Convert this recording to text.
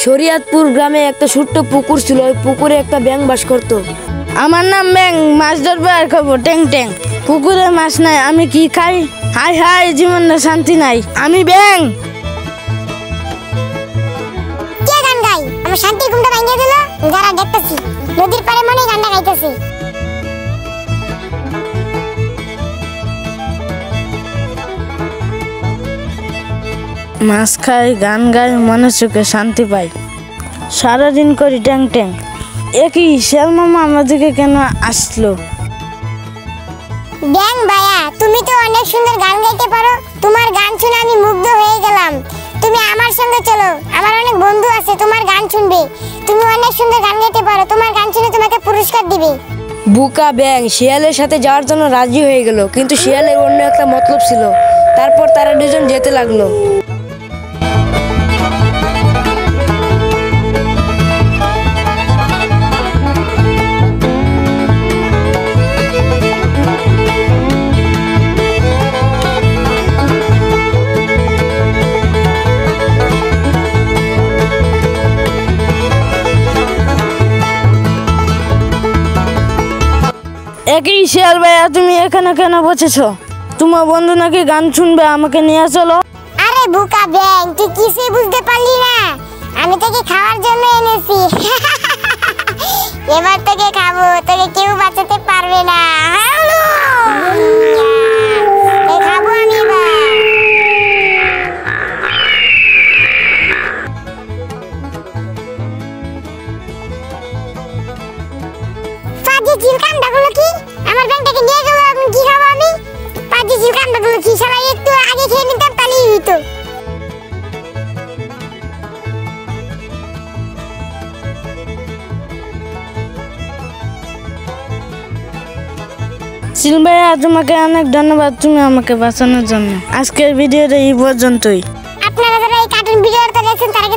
শরিয়তপুর গ্রামে একটা ছোট্ট পুকুর ছিল। ওই পুকুরে একটা ব্যাঙ বাস করত। আমার নাম ব্যাঙ, মাছ ধরবো আর খাবো ট্যাং ট্যাং। পুকুরে মাছ নাই, আমি কি খাই? হাই হাই, জীবনে শান্তি নাই। আমি ব্যাঙ। কে গান গাই? আমার শান্তির ঘুমটা ভাঙিয়ে দিল। যারা দেখতেছি নদীর পাড়ে মনে গানটা গাইতেছে। মাছ খাই, গান গাই, মনে সুখে শান্তি পাই। সারাদিন করি ট্যাং ট্যাং। একই শেল মামা আমাদেরকে কেন আসলো? ব্যাঙ ভাইয়া, তুমি তো অনেক সুন্দর গান গাইতে পারো। তোমার গান শুনে আমি মুগ্ধ হয়ে গেলাম। তুমি আমার সঙ্গে চলো, আমার অনেক বন্ধু আছে, তোমার গান শুনবে। তুমি অনেক সুন্দর গান গাইতে পারো, তোমার গান শুনে তোমাকে পুরস্কার দিবে। বুকা ব্যাঙ শিয়ালের সাথে যাওয়ার জন্য রাজি হয়ে গেল, কিন্তু শিয়ালের অন্য একটা মতলব ছিল। তারপর তারা দুজন যেতে লাগলো। একই শিয়াল ভাইয়া, তুমি এখানে কেন বসেছো? তোমার বন্ধু নাকি গান শুনবে, আমাকে নিয়ে চলো। আরে বুকা ব্যাঙ, তুই কিছুই বুঝতে পারলি না। আমি তোকে খাওয়ার জন্য এনেছি। এবার তোকে খাবো, তোকে কেউ বাঁচাতে পারবে না। খাবো আমি এবার। পাজি চিলকান্ডাগুলো কি? আমার ব্যাংকটাকে নিয়ে গেল, আমি কি খাবো? আমি পাজি চিলকান্ডাগুলো কি? শালা একটু আগে খেয়ে নিতাম, তাহলেই হতো। চিল ভাইয়া, তোমাকে অনেক ধন্যবাদ, তুমি আমাকে বাঁচানোর জন্য। আজকের ভিডিওটা এই পর্যন্তই। আপনারা যারা এই কার্টুন ভিডিওটা দেখছেন তারা